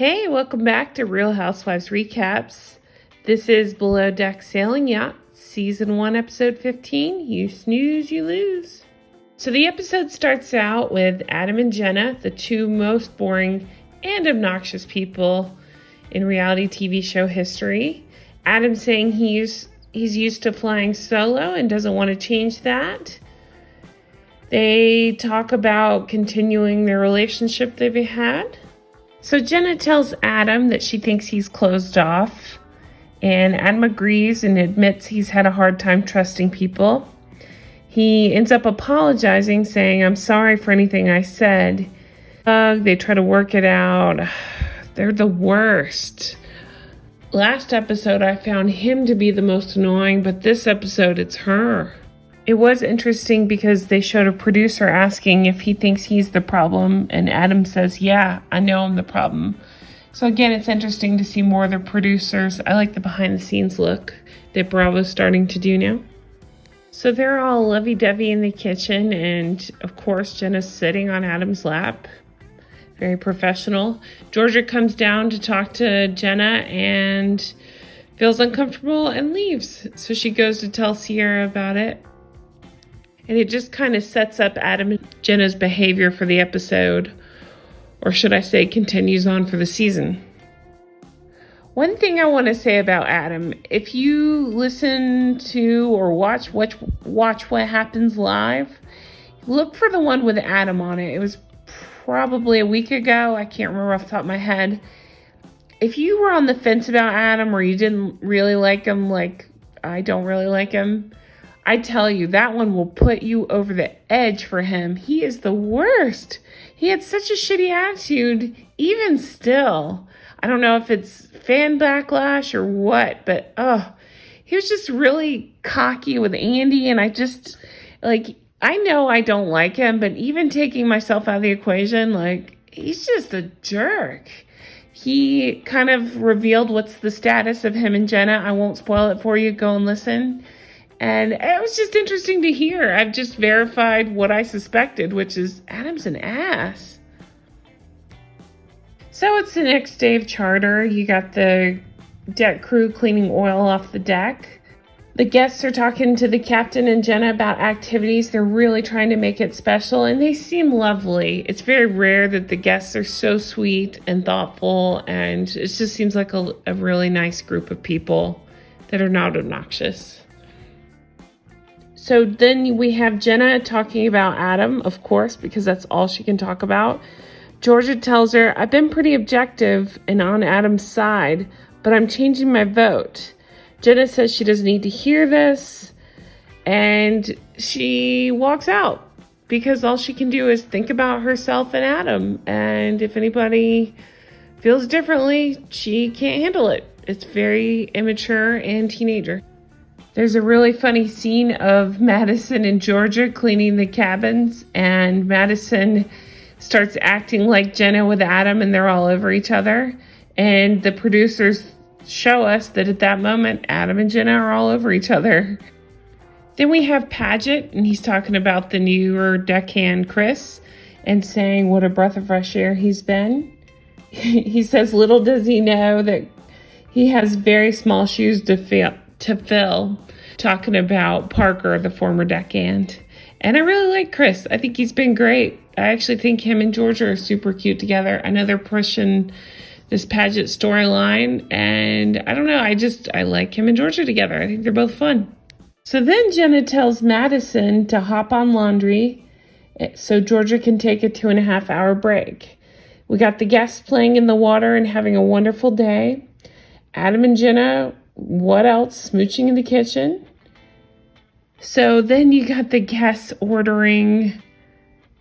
Hey, welcome back to Real Housewives Recaps. This is Below Deck Sailing Yacht, Season 1, Episode 15, You Snooze, You Lose. So the episode starts out with Adam and Jenna, the two most boring and obnoxious people in reality TV show history. Adam saying he's used to flying solo and doesn't want to change that. They talk about continuing their relationship they've had. So Jenna tells Adam that she thinks he's closed off, and Adam agrees and admits he's had a hard time trusting people. He ends up apologizing, saying, "I'm sorry for anything I said." They try to work it out. They're the worst. Last episode, I found him to be the most annoying, but this episode, it's her. It was interesting because they showed a producer asking if he thinks he's the problem, and Adam says, "Yeah, I know I'm the problem." So again, it's interesting to see more of the producers. I like the behind-the-scenes look that Bravo's starting to do now. So they're all lovey-dovey in the kitchen, and of course, Jenna's sitting on Adam's lap. Very professional. Georgia comes down to talk to Jenna and feels uncomfortable and leaves. So she goes to tell Sierra about it. And it just kind of sets up Adam and Jenna's behavior for the episode, or should I say continues on for the season. One thing I want to say about Adam, if you listen to or watch What Happens Live, look for the one with Adam on it. It was probably a week ago. I can't remember off the top of my head. If you were on the fence about Adam or you didn't really like him, like I don't really like him, I tell you, that one will put you over the edge for him. He is the worst. He had such a shitty attitude, even still. I don't know if it's fan backlash or what, but he was just really cocky with Andy, and I know I don't like him, but even taking myself out of the equation, he's just a jerk. He kind of revealed what's the status of him and Jenna. I won't spoil it for you. Go and listen. And it was just interesting to hear. I've just verified what I suspected, which is Adam's an ass. So it's the next day of charter. You got the deck crew cleaning oil off the deck. The guests are talking to the captain and Jenna about activities. They're really trying to make it special, and they seem lovely. It's very rare that the guests are so sweet and thoughtful, and it just seems like a really nice group of people that are not obnoxious. So then we have Jenna talking about Adam, of course, because that's all she can talk about. Georgia tells her, "I've been pretty objective and on Adam's side, but I'm changing my vote." Jenna says she doesn't need to hear this, and she walks out because all she can do is think about herself and Adam. And if anybody feels differently, she can't handle it. It's very immature and teenager. There's a really funny scene of Madison and Georgia cleaning the cabins, and Madison starts acting like Jenna with Adam, and they're all over each other. And the producers show us that at that moment, Adam and Jenna are all over each other. Then we have Paget, and he's talking about the newer deckhand Chris and saying what a breath of fresh air he's been. He says little does he know that he has very small shoes to fill, talking about Parker, the former deckhand. And I really like Chris. I think he's been great. I actually think him and Georgia are super cute together. I know they're pushing this Paget storyline, and I don't know, I like him and Georgia together. I think they're both fun. So then Jenna tells Madison to hop on laundry so Georgia can take a 2.5-hour break. We got the guests playing in the water and having a wonderful day. Adam and Jenna, what else? Smooching in the kitchen. So then you got the guests ordering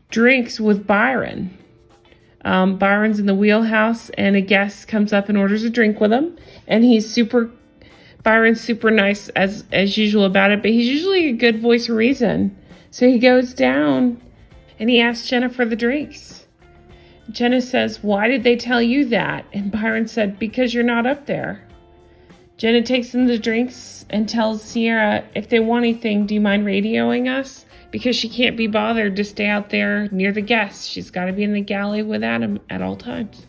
drinks with Byron. Byron's in the wheelhouse, and a guest comes up and orders a drink with him. And Byron's super nice as usual about it, but he's usually a good voice of reason. So he goes down and he asks Jenna for the drinks. Jenna says, "Why did they tell you that?" And Byron said, "Because you're not up there." Jenna takes them the drinks and tells Sierra, "If they want anything, do you mind radioing us?" Because she can't be bothered to stay out there near the guests. She's got to be in the galley with Adam at all times.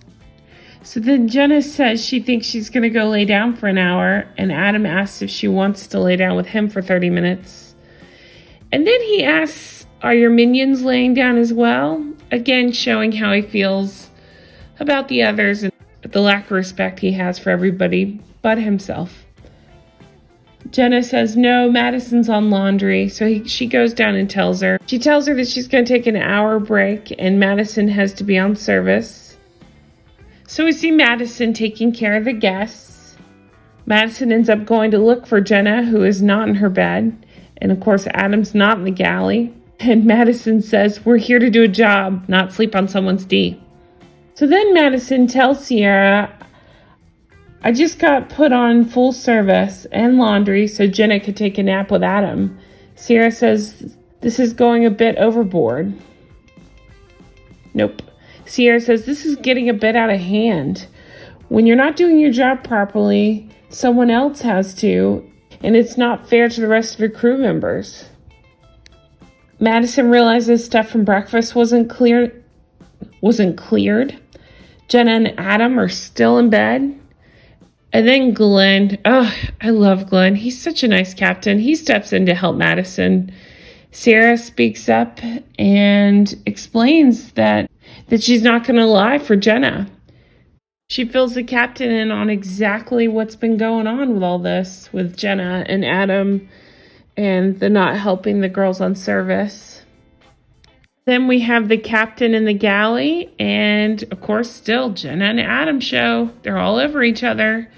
So then Jenna says she thinks she's going to go lay down for an hour, and Adam asks if she wants to lay down with him for 30 minutes. And then he asks, are your minions laying down as well? Again, showing how he feels about the others and the lack of respect he has for everybody but himself. Jenna says, no, Madison's on laundry, so she goes down and tells her. She tells her that she's going to take an hour break, and Madison has to be on service. So we see Madison taking care of the guests. Madison ends up going to look for Jenna, who is not in her bed. And of course, Adam's not in the galley. And Madison says, we're here to do a job, not sleep on someone's D. So then Madison tells Sierra, I just got put on full service and laundry so Jenna could take a nap with Adam. Sierra says, this is going a bit overboard. Nope. Sierra says, this is getting a bit out of hand. When you're not doing your job properly, someone else has to, and it's not fair to the rest of your crew members. Madison realizes stuff from breakfast wasn't cleared. Jenna and Adam are still in bed. And then Glenn, I love Glenn. He's such a nice captain. He steps in to help Madison. Sierra speaks up and explains that she's not going to lie for Jenna. She fills the captain in on exactly what's been going on with all this, with Jenna and Adam and the not helping the girls on service. Then we have the captain in the galley, and of course still Jenna and Adam show. They're all over each other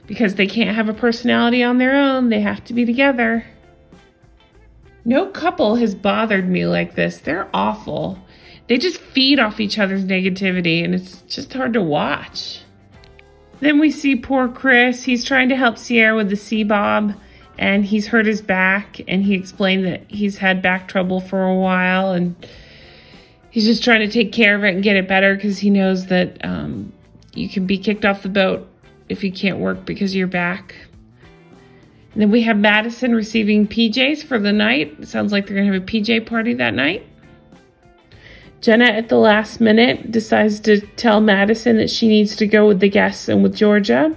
because they can't have a personality on their own. They have to be together. No couple has bothered me like this. They're awful. They just feed off each other's negativity, and it's just hard to watch. Then we see poor Chris. He's trying to help Sierra with the sea bob, and he's hurt his back, and he explained that he's had back trouble for a while, and he's just trying to take care of it and get it better because he knows that you can be kicked off the boat if you can't work because of your back. And then we have Madison receiving PJs for the night. It sounds like they're going to have a PJ party that night. Jenna, at the last minute, decides to tell Madison that she needs to go with the guests and with Georgia.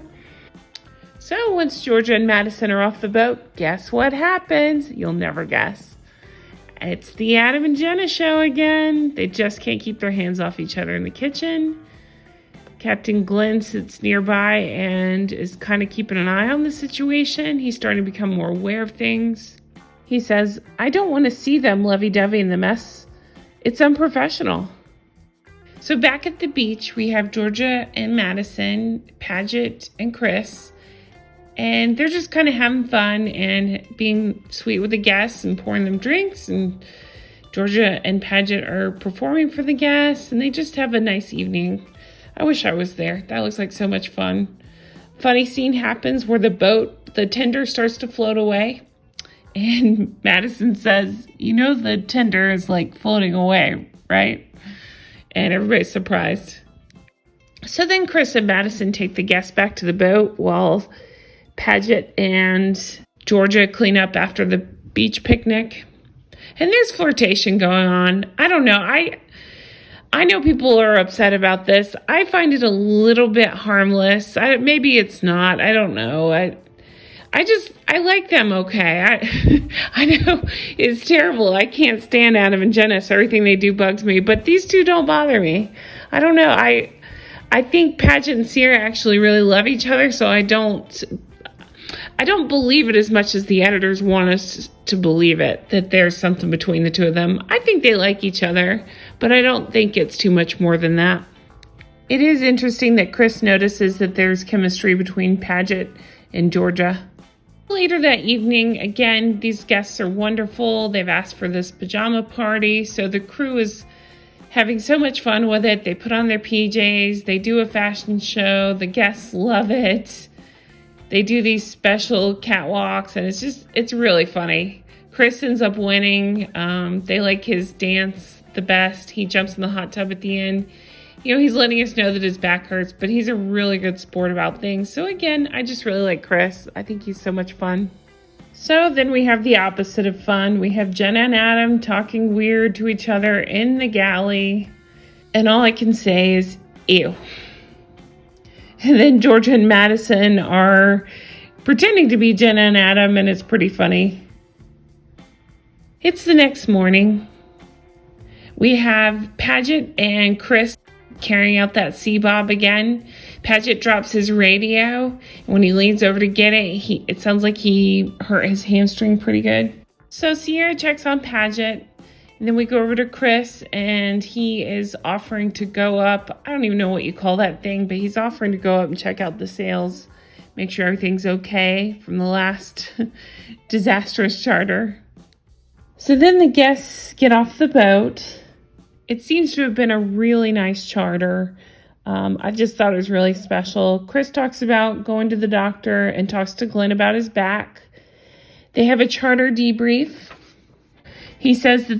So once Georgia and Madison are off the boat, guess what happens? You'll never guess. It's the Adam and Jenna show again. They just can't keep their hands off each other in the kitchen. Captain Glenn sits nearby and is kind of keeping an eye on the situation. He's starting to become more aware of things. He says, I don't want to see them lovey-dovey in the mess. It's unprofessional. So back at the beach, we have Georgia and Madison, Paget and Chris, and they're just kind of having fun and being sweet with the guests and pouring them drinks. And Georgia and Paget are performing for the guests, and they just have a nice evening. I wish I was there. That looks like so much fun. Funny scene happens where the tender starts to float away. And Madison says, you know, the tender is like floating away, right? And everybody's surprised. So then Chris and Madison take the guests back to the boat while Paget and Georgia clean up after the beach picnic. And there's flirtation going on. I don't know. I know people are upset about this. I find it a little bit harmless. Maybe it's not. I don't know. I like them okay. I know it's terrible. I can't stand Adam and Jenna, so everything they do bugs me. But these two don't bother me. I don't know. I think Paget and Sierra actually really love each other, so I don't believe it as much as the editors want us to believe it, that there's something between the two of them. I think they like each other, but I don't think it's too much more than that. It is interesting that Chris notices that there's chemistry between Paget and Georgia. Later that evening, again, these guests are wonderful. They've asked for this pajama party, so the crew is having so much fun with it. They put on their PJs, they do a fashion show, the guests love it. They do these special catwalks, and it's really funny. Chris ends up winning. They like his dance the best. He jumps in the hot tub at the end. You know, he's letting us know that his back hurts, but he's a really good sport about things. So again, I just really like Chris. I think he's so much fun. So then we have the opposite of fun. We have Jenna and Adam talking weird to each other in the galley. And all I can say is, ew. And then Georgia and Madison are pretending to be Jenna and Adam, and it's pretty funny. It's the next morning. We have Paget and Chris carrying out that sea bob again. Paget drops his radio, and when he leans over to get it, it sounds like he hurt his hamstring pretty good. So Sierra checks on Paget, and then we go over to Chris, and he is offering to go up. I don't even know what you call that thing, but he's offering to go up and check out the sails, make sure everything's okay from the last disastrous charter. So then the guests get off the boat. It seems to have been a really nice charter. I just thought it was really special. Chris talks about going to the doctor and talks to Glenn about his back. They have a charter debrief. He says that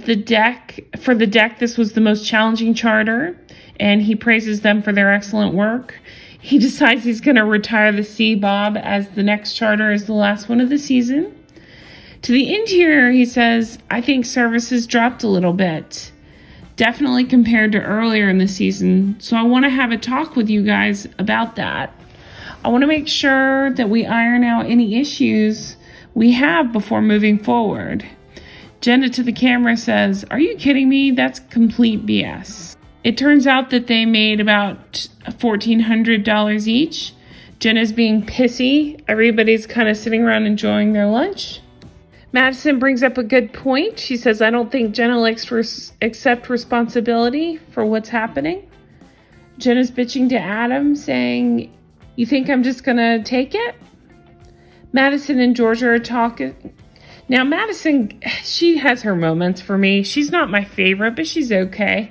for the deck, this was the most challenging charter, and he praises them for their excellent work. He decides he's going to retire the Sea Bob as the next charter is the last one of the season. To the interior, he says, I think service has dropped a little bit, definitely compared to earlier in the season. So I want to have a talk with you guys about that. I want to make sure that we iron out any issues we have before moving forward. Jenna to the camera says, are you kidding me? That's complete BS. It turns out that they made about $1,400 each. Jenna's being pissy. Everybody's kind of sitting around enjoying their lunch. Madison brings up a good point. She says, I don't think Jenna likes to accept responsibility for what's happening. Jenna's bitching to Adam, saying, you think I'm just going to take it? Madison and Georgia are talking. Now, Madison, she has her moments for me. She's not my favorite, but she's okay.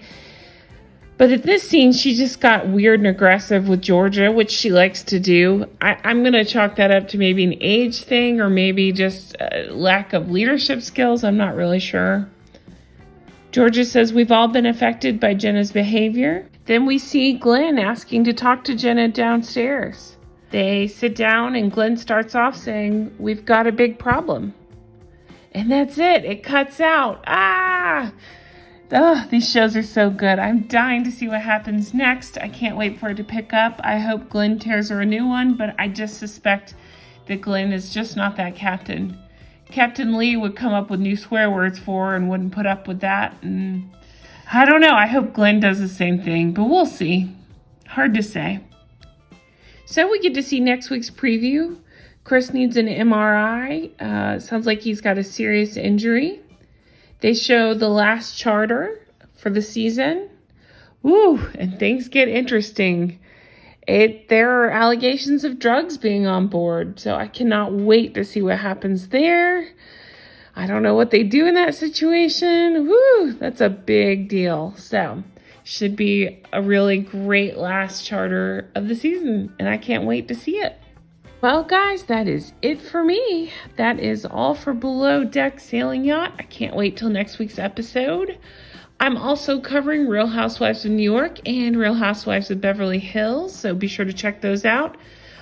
But at this scene, she just got weird and aggressive with Georgia, which she likes to do. I'm going to chalk that up to maybe an age thing or maybe just a lack of leadership skills. I'm not really sure. Georgia says we've all been affected by Jenna's behavior. Then we see Glenn asking to talk to Jenna downstairs. They sit down and Glenn starts off saying, we've got a big problem. And that's it. It cuts out. These shows are so good. I'm dying to see what happens next. I can't wait for it to pick up. I hope Glenn tears her a new one, but I just suspect that Glenn is just not that captain. Captain Lee would come up with new swear words for her and wouldn't put up with that. And I don't know. I hope Glenn does the same thing, but we'll see. Hard to say. So we get to see next week's preview. Chris needs an MRI. Sounds like he's got a serious injury. They show the last charter for the season. Woo, and things get interesting. There are allegations of drugs being on board, so I cannot wait to see what happens there. I don't know what they do in that situation. Woo, that's a big deal. So, should be a really great last charter of the season, and I can't wait to see it. Well, guys, that is it for me. That is all for Below Deck Sailing Yacht. I can't wait till next week's episode. I'm also covering Real Housewives of New York and Real Housewives of Beverly Hills, so be sure to check those out.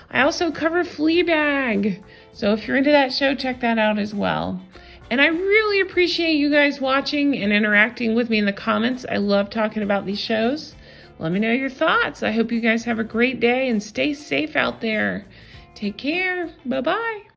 I also cover Fleabag, so if you're into that show, check that out as well. And I really appreciate you guys watching and interacting with me in the comments. I love talking about these shows. Let me know your thoughts. I hope you guys have a great day and stay safe out there. Take care. Bye-bye.